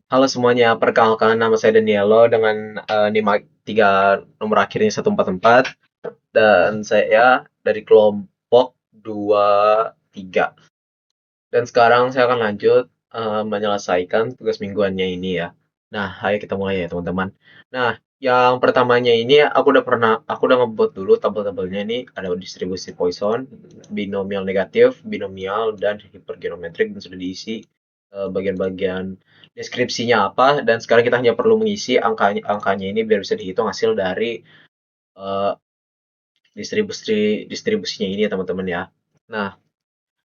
Halo semuanya, perkenalkan nama saya Danielo dengan NIM 3 nomor akhirnya 144 dan saya dari kelompok 23. Dan sekarang saya akan lanjut menyelesaikan tugas mingguannya ini ya. Nah, ayo kita mulai ya teman-teman. Nah, yang pertamanya ini aku udah ngebuat dulu tabel-tabelnya ini ada distribusi Poisson, binomial negatif, binomial dan hipergeometrik dan sudah diisi bagian-bagian deskripsinya apa dan sekarang kita hanya perlu mengisi angkanya ini biar bisa dihitung hasil dari eh, distribusinya ini ya teman-teman ya. Nah,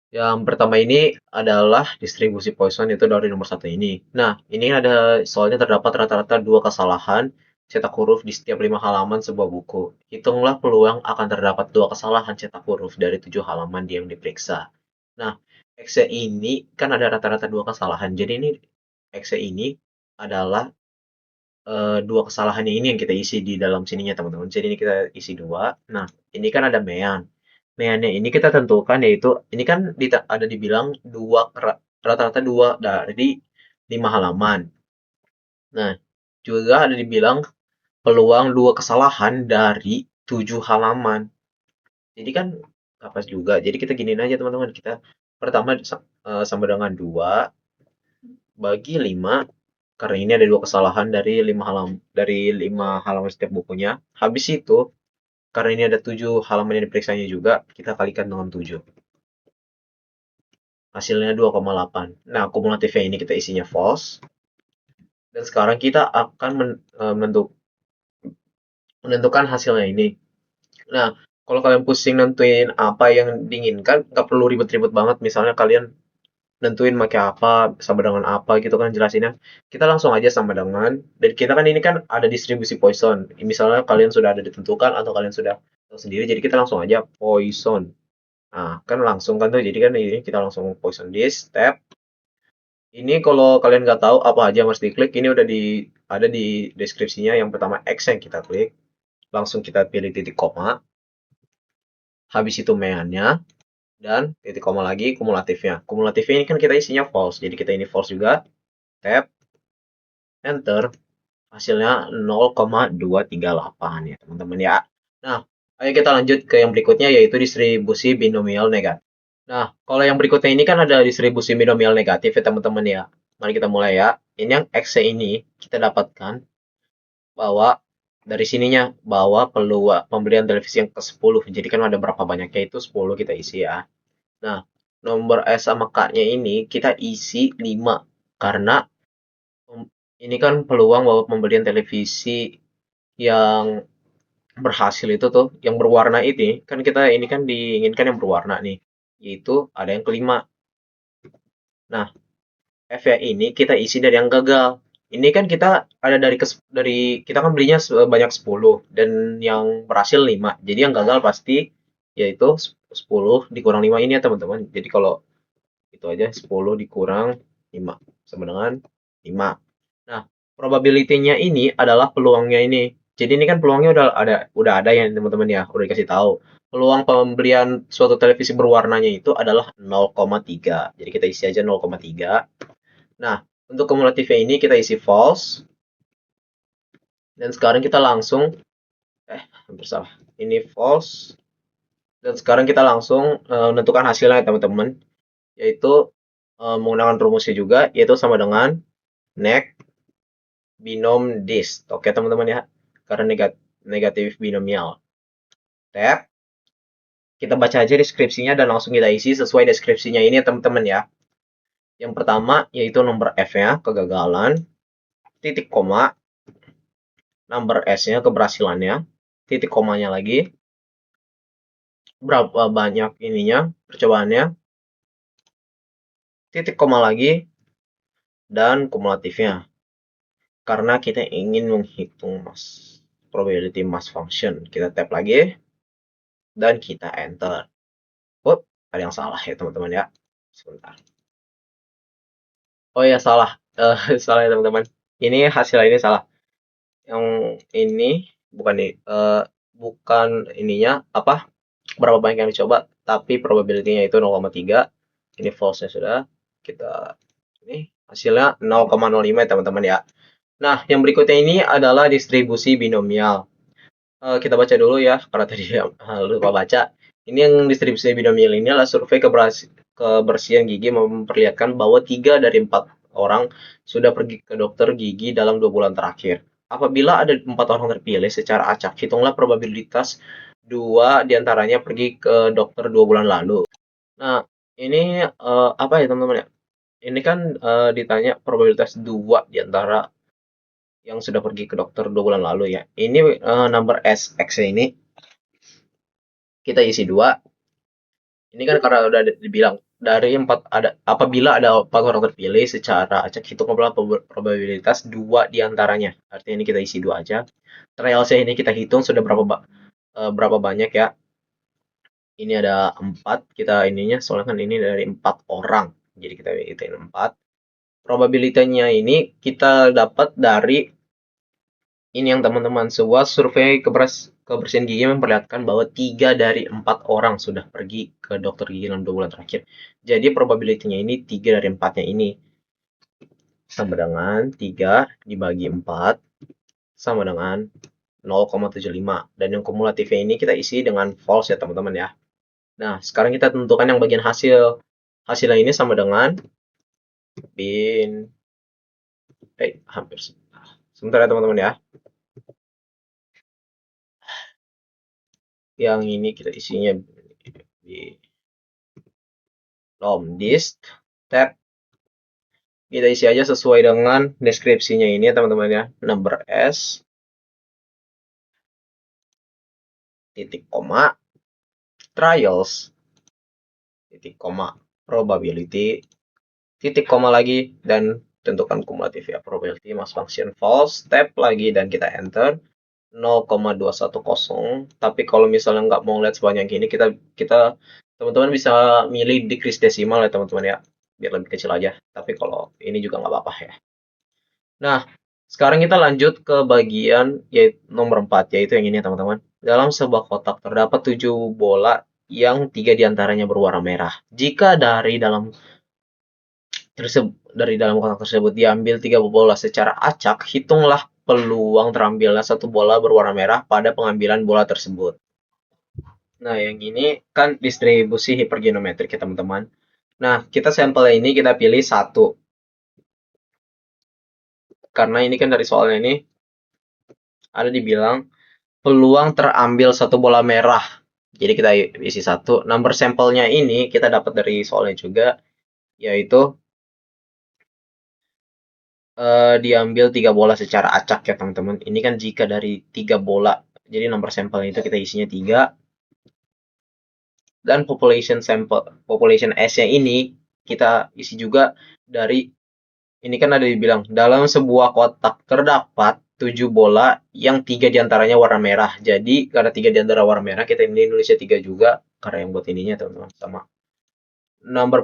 yang pertama ini adalah distribusi Poisson itu dari nomor satu ini. Nah, ini ada soalnya terdapat rata-rata dua kesalahan cetak huruf di setiap 5 halaman sebuah buku. Hitunglah peluang akan terdapat dua kesalahan cetak huruf dari 7 halaman yang diperiksa. Nah, X ini kan ada rata-rata dua kesalahan. Jadi ini X ini adalah dua kesalahannya ini yang kita isi di dalam sininya teman-teman. Jadi ini kita isi dua. Nah, ini kan ada mean. Meannya ini kita tentukan yaitu ini kan ada dibilang rata-rata dua dari 5 halaman. Nah, juga ada dibilang peluang dua kesalahan dari 7 halaman. Jadi kan apa juga. Jadi kita giniin aja teman-teman. Kita pertama sama dengan 2 bagi 5 karena ini ada dua kesalahan dari lima halaman setiap bukunya. Habis itu karena ini ada 7 halaman yang diperiksanya juga, kita kalikan dengan 7. Hasilnya 2,8. Nah, kumulatifnya ini kita isinya false. Dan sekarang kita akan menentukan hasilnya ini. Nah, kalau kalian pusing nentuin apa yang diinginkan, nggak perlu ribet-ribet banget. Misalnya kalian nentuin pakai apa, sama dengan apa gitu kan jelasinnya. Kita langsung aja sama dengan, dan kita kan ini kan ada distribusi Poisson. Misalnya kalian sudah ada ditentukan atau kalian sudah tahu sendiri, jadi kita langsung aja Poisson. Nah, kan langsung kan tuh, jadi kan ini kita langsung Poisson this step. Ini kalau kalian nggak tahu apa aja yang harus diklik, ini udah ada di deskripsinya. Yang pertama X yang kita klik, langsung kita pilih titik koma, habis itu meannya, dan titik koma lagi kumulatifnya. Kumulatifnya ini kan kita isinya false, jadi kita ini false juga, tap, enter, hasilnya 0,238 ya teman-teman ya. Nah, ayo kita lanjut ke yang berikutnya yaitu distribusi binomial negatif. Nah, kalau yang berikutnya ini kan ada distribusi binomial negatif ya teman-teman ya. Mari kita mulai ya. Ini yang X ini kita dapatkan bahwa dari sininya bahwa peluang pembelian televisi yang ke-10. Jadi kan ada berapa banyaknya itu 10 kita isi ya. Nah, nomor S sama K-nya ini kita isi 5 karena ini kan peluang bahwa pembelian televisi yang berhasil itu tuh yang berwarna ini kan kita ini kan diinginkan yang berwarna nih, yaitu ada yang kelima. Nah, F ya ini kita isi dari yang gagal. Ini kan kita ada dari kita kan belinya sebanyak 10 dan yang berhasil 5. Jadi yang gagal pasti yaitu 10 dikurang 5 ini ya teman-teman. Jadi kalau itu aja 10 dikurang 5 sama dengan 5. Nah, probability-nya ini adalah peluangnya ini. Jadi ini kan peluangnya udah ada ya teman-teman ya, udah dikasih tahu. Peluang pembelian suatu televisi berwarnanya itu adalah 0,3. Jadi kita isi aja 0,3. Nah, untuk kumulatifnya ini kita isi false. Dan sekarang kita langsung, hampir salah. Ini false. Dan sekarang kita langsung menentukan hasilnya teman-teman. Yaitu menggunakan rumusnya juga, yaitu sama dengan neg binom dist. Oke teman-teman ya. Karena negatif binomial. Tab. Kita baca aja deskripsinya dan langsung kita isi sesuai deskripsinya ini ya teman-teman ya. Yang pertama yaitu nomor F-nya, kegagalan. Titik koma, number S-nya keberhasilannya, titik komanya lagi, berapa banyak ininya percobaannya, titik koma lagi, dan kumulatifnya. Karena kita ingin menghitung probability mass function, kita tap lagi dan kita enter. Oh, ada yang salah ya teman-teman ya. Sebentar. Oh ya salah, salah ya teman-teman. Ini hasil ini salah. Yang ini bukan nih, bukan ininya apa? Berapa banyak yang dicoba, tapi probability-nya itu 0,3. Ini false-nya sudah. Kita ini Hasilnya 0,05 ya teman-teman ya. Nah, yang berikutnya ini adalah distribusi binomial. Kita baca dulu ya, karena tadi lupa baca. Ini yang distribusi binomial ini adalah survei kebersihan gigi memperlihatkan bahwa 3 dari 4 orang sudah pergi ke dokter gigi dalam 2 bulan terakhir. Apabila ada 4 orang terpilih secara acak, hitunglah probabilitas 2 diantaranya pergi ke dokter 2 bulan lalu. Nah, ini apa ya teman-teman ya? Ini kan ditanya probabilitas 2 diantara yang sudah pergi ke dokter 2 bulan lalu ya. Ini number X ini kita isi 2. Ini kan karena udah dibilang dari 4 ada apabila ada 4 orang terpilih secara acak hitunglah probabilitas 2 diantaranya. Artinya ini kita isi 2 aja. Trialsnya ini kita hitung sudah berapa banyak ya. Ini ada 4 kita ininya soalnya kan ini dari 4 orang. Jadi kita hitung 4. Probabilitasnya ini kita dapat dari ini yang teman-teman, sebuah survei kebersihan gigi memperlihatkan bahwa 3 dari 4 orang sudah pergi ke dokter gigi dalam 2 bulan terakhir. Jadi probabilitasnya ini 3 dari 4-nya ini sama dengan 3 dibagi 4 sama dengan 0,75. Dan yang kumulatifnya ini kita isi dengan false ya teman-teman ya. Nah, sekarang kita tentukan yang bagian hasil. Hasilnya ini sama dengan hampir sebentar ya teman-teman ya. Yang ini kita isinya di list tab, kita isi aja sesuai dengan deskripsinya ini ya teman-teman ya. Number S titik koma trials titik koma probability titik koma lagi dan tentukan kumulatif ya, probability mas function false, tab lagi dan kita enter 0,210. Tapi kalau misalnya nggak mau lihat sebanyak ini, kita teman-teman bisa milih decrease decimal ya teman-teman ya, biar lebih kecil aja. Tapi kalau ini juga nggak apa-apa ya. Nah, sekarang kita lanjut ke bagian yaitu nomor 4, yaitu yang ini teman-teman. Dalam sebuah kotak terdapat 7 bola yang 3 diantaranya berwarna merah. Jika dari dalam kotak tersebut diambil 3 bola secara acak, hitunglah peluang terambilnya 1 bola berwarna merah pada pengambilan bola tersebut. Nah, yang ini kan distribusi hipergeometrik ya teman-teman. Nah, kita sampel ini kita pilih 1. Karena ini kan dari soalnya ini ada dibilang peluang terambil 1 bola merah. Jadi kita isi 1. Number sampelnya ini kita dapat dari soalnya juga, yaitu diambil 3 bola secara acak ya teman-teman. Ini kan jika dari 3 bola. Jadi nomor sampel itu kita isinya 3. Dan population S-nya ini kita isi juga dari ini kan ada dibilang dalam sebuah kotak terdapat 7 bola yang 3 diantaranya warna merah. Jadi karena 3 diantara warna merah kita ini nulisnya 3 juga karena yang buat ininya teman-teman sama. Number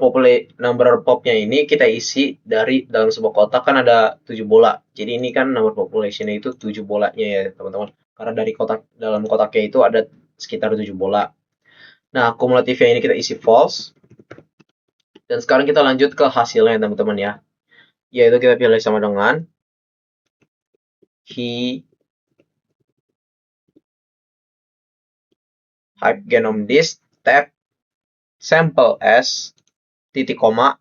popnya ini kita isi dari dalam sebuah kotak kan ada 7 bola. Jadi ini kan number populationnya itu 7 bolanya ya teman-teman. Karena dari dalam kotaknya itu ada sekitar 7 bola. Nah, kumulatifnya ini kita isi false. Dan sekarang kita lanjut ke hasilnya teman-teman ya. Yaitu kita pilih sama dengan Hype Genome Disk tab sample S titik koma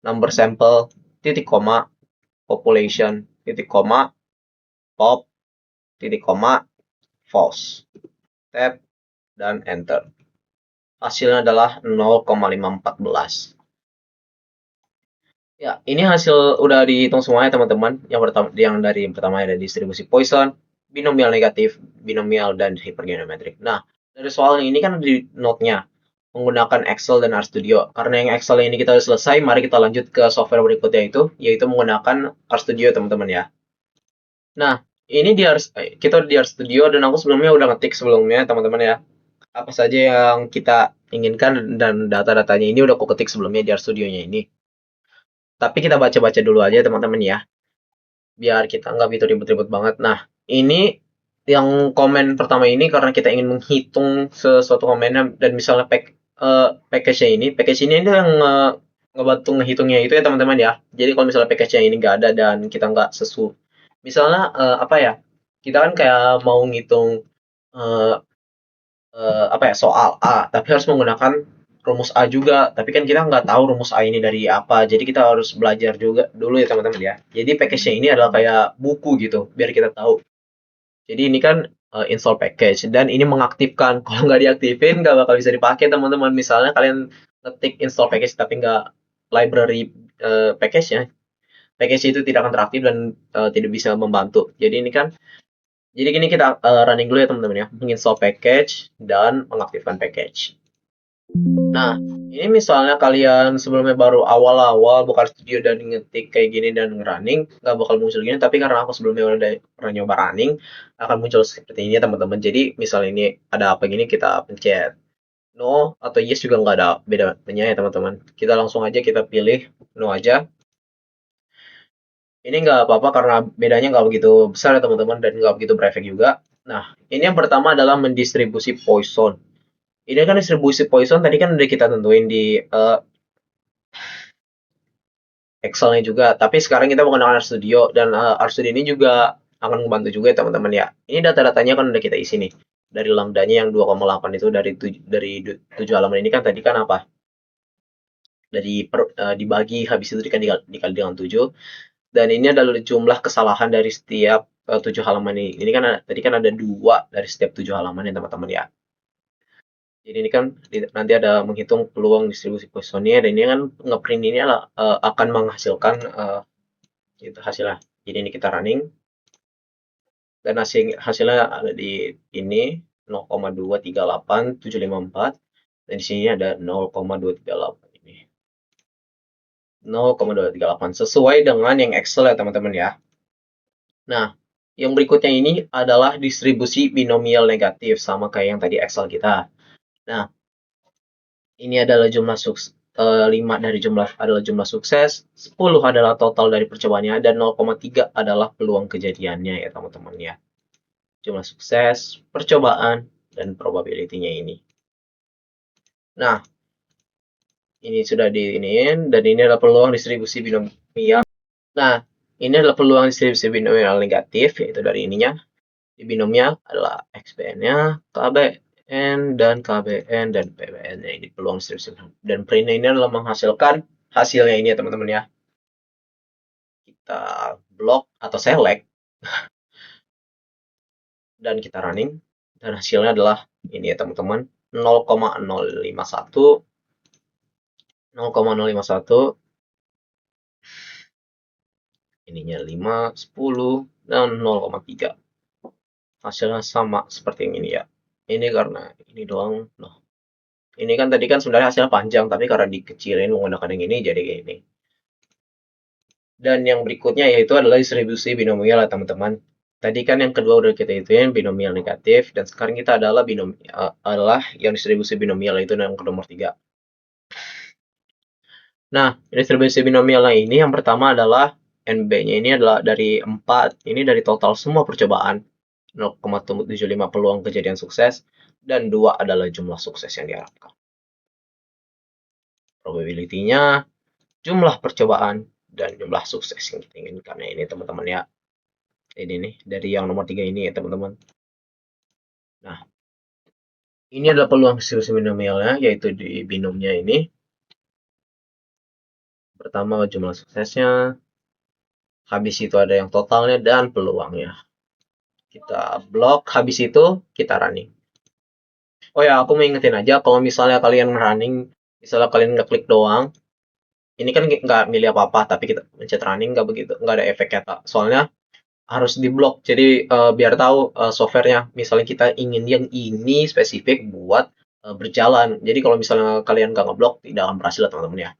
number sample titik koma population titik koma pop titik koma false tab dan enter. Hasilnya adalah 0,514. Ya, ini hasil udah dihitung semuanya teman-teman. Yang pertama ada distribusi Poisson, binomial negatif, binomial dan hipergeometrik. Nah, dari soalnya ini kan di note-nya menggunakan Excel dan RStudio. Karena yang Excel ini kita sudah selesai, mari kita lanjut ke software berikutnya yaitu menggunakan RStudio teman-teman ya. Nah, ini kita di RStudio dan aku sebelumnya udah ngetik sebelumnya teman-teman ya. Apa saja yang kita inginkan dan data-datanya ini udah aku ketik sebelumnya di RStudio-nya ini. Tapi kita baca-baca dulu aja teman-teman ya. Biar kita nggak begitu ribet-ribet banget. Nah, ini yang komen pertama ini karena kita ingin menghitung sesuatu komennya dan misalnya package-nya ini yang ngebantu ngehitungnya itu ya teman-teman ya. Jadi kalau misalnya package-nya ini nggak ada dan kita nggak misalnya apa ya, kita kan kayak mau ngitung eh, apa ya, soal A, tapi harus menggunakan rumus A juga. Tapi kan kita nggak tahu rumus A ini dari apa, jadi kita harus belajar juga dulu ya teman-teman ya. Jadi package-nya ini adalah kayak buku gitu, biar kita tahu. Jadi ini kan install package dan ini mengaktifkan. Kalau nggak diaktifin nggak bakal bisa dipakai teman-teman. Misalnya kalian ketik install package tapi nggak library package-nya, package itu tidak akan teraktif dan tidak bisa membantu. Jadi gini kita running dulu ya teman-teman ya, menginstall package dan mengaktifkan package. Nah, ini misalnya kalian sebelumnya baru awal-awal buka studio dan ngetik kayak gini dan running, nggak bakal muncul gini. Tapi karena aku sebelumnya udah pernah nyoba running, akan muncul seperti ini ya teman-teman. Jadi misalnya ini ada apa gini, kita pencet no atau yes juga nggak ada bedanya ya teman-teman. Kita langsung aja kita pilih no aja. Ini nggak apa-apa karena bedanya nggak begitu besar ya teman-teman dan nggak begitu berefek juga. Nah, ini yang pertama adalah mendistribusi poison. Ini kan distribusi poison tadi kan udah kita tentuin di Excel-nya juga. Tapi sekarang kita menggunakan RStudio dan RStudio ini juga akan membantu juga ya teman-teman ya. Ini data-datanya kan udah kita isi nih. Dari lambdanya yang 2,8 itu dari 7 halaman ini kan tadi kan apa? Dibagi habis itu dikali dengan 7 dan ini adalah jumlah kesalahan dari setiap 7 halaman ini. Ini kan tadi kan ada 2 dari setiap 7 halaman ya teman-teman ya. Jadi ini kan nanti ada menghitung peluang distribusi positionnya dan ini kan ngeprint ini akan menghasilkan itu hasilnya. Jadi ini kita running dan hasilnya ada di ini 0,238754 dan di sini ada 0,238 ini. 0,238 sesuai dengan yang Excel ya teman-teman ya. Nah, yang berikutnya ini adalah distribusi binomial negatif sama kayak yang tadi Excel kita. Nah, ini adalah jumlah 5 dari jumlah adalah jumlah sukses, 10 adalah total dari percobaannya, dan 0,3 adalah peluang kejadiannya ya teman-teman ya. Jumlah sukses, percobaan, dan probability-nya ini. Nah, ini sudah diinin, dan ini adalah peluang distribusi binomial. Nah, ini adalah peluang distribusi binomial negatif, yaitu dari ininya. Di binomial adalah XPN-nya, KBN, dan KBN, dan PBN-nya. Ini peluang distribusi. Dan print ini adalah menghasilkan hasilnya ini ya teman-teman ya. Kita blok atau select, dan kita running. Dan hasilnya adalah ini ya teman-teman, 0,051, 0,051, ininya 5, 10, dan 0,3. Hasilnya sama seperti yang ini ya. Ini karena ini doang. Nah, ini kan tadi kan sebenarnya hasilnya panjang, tapi karena dikecilin menggunakan yang ini jadi kayak ini. Dan yang berikutnya yaitu adalah distribusi binomial ya teman-teman. Tadi kan yang kedua udah kita ituin binomial negatif dan sekarang kita adalah yang distribusi binomial itu yang ke nomor 3. Nah, distribusi binomial ini yang pertama adalah NB-nya ini adalah dari 4, ini dari total semua percobaan. 0,75 peluang kejadian sukses dan 2 adalah jumlah sukses yang diharapkan. Probability-nya, jumlah percobaan, dan jumlah sukses yang kita inginkan. Nah, ini teman-teman ya. Ini nih, dari yang nomor 3 ini ya teman-teman. Nah, ini adalah peluang distribusi binomialnya, yaitu di binomnya ini. Pertama, jumlah suksesnya. Habis itu ada yang totalnya dan peluangnya. Kita blok, habis itu kita running. Oh ya, aku mau ingetin aja, kalau misalnya kalian running, misalnya kalian ngeklik doang, ini kan nggak milih apa-apa, tapi kita mencet running nggak begitu, nggak ada efeknya, Kak. Soalnya harus diblok. Jadi biar tahu softwarenya, misalnya kita ingin yang ini spesifik buat berjalan. Jadi kalau misalnya kalian nggak ngeblok, tidak akan berhasil teman-teman ya.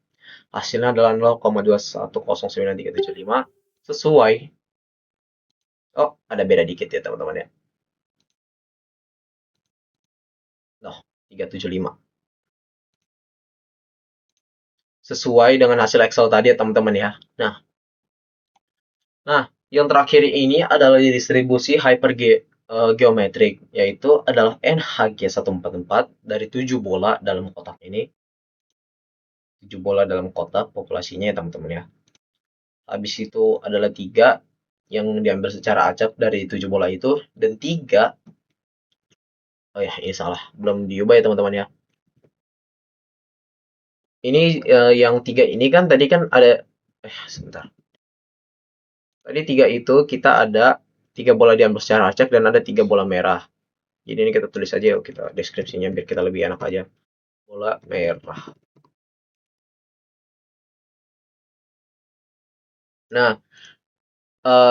Hasilnya adalah 0,2109375 sesuai. Oh, ada beda dikit ya teman-teman ya. Nah, 375. Sesuai dengan hasil Excel tadi ya teman-teman ya. Nah, yang terakhir ini adalah distribusi hypergeometrik, yaitu adalah NHG 144 dari 7 bola dalam kotak ini. 7 bola dalam kotak populasinya ya teman-teman ya. Habis itu adalah 3 yang diambil secara acak dari 7 bola itu, dan 3, oh ya ini salah, belum diubah ya teman-teman ya. Ini yang 3 ini kan tadi kan ada, sebentar. Tadi 3 itu kita ada 3 bola diambil secara acak dan ada 3 bola merah. Jadi ini kita tulis aja yuk, kita deskripsinya biar kita lebih enak aja. Bola merah. Nah,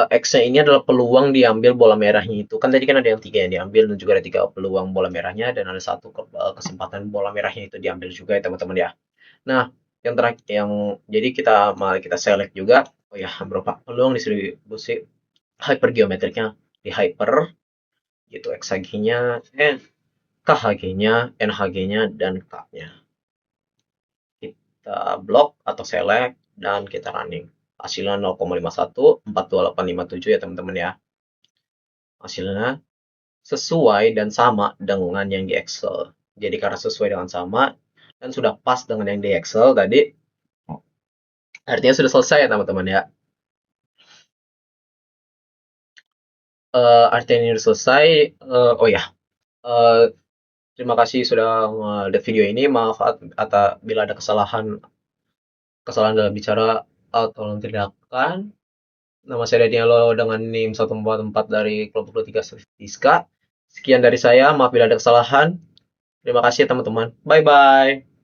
X-nya ini adalah peluang diambil bola merahnya itu. Kan tadi kan ada yang 3 yang diambil dan juga ada 3 peluang bola merahnya dan ada satu kesempatan bola merahnya itu diambil juga ya teman-teman ya. Nah, yang terakhir yang jadi mari kita select juga. Oh ya, berapa peluang distribusi hypergeometriknya di hyper gitu XHG-nya, KHG-nya, NHG-nya dan K-nya. Kita block atau select dan kita running. Hasilnya 0,51 42857 ya teman-teman ya. Hasilnya sesuai dan sama dengan yang di Excel. Jadi karena sesuai dengan sama dan sudah pas dengan yang di Excel tadi, artinya sudah selesai ya teman-teman ya. Artinya ini sudah selesai. Oh ya, terima kasih sudah melihat video ini. Maaf bila ada kesalahan dalam bicara atau tindakan. Nama saya Danielo dengan NIM 144 dari kelompok 23 Diska. Sekian dari saya, maaf bila ada kesalahan. Terima kasih teman-teman. Bye-bye.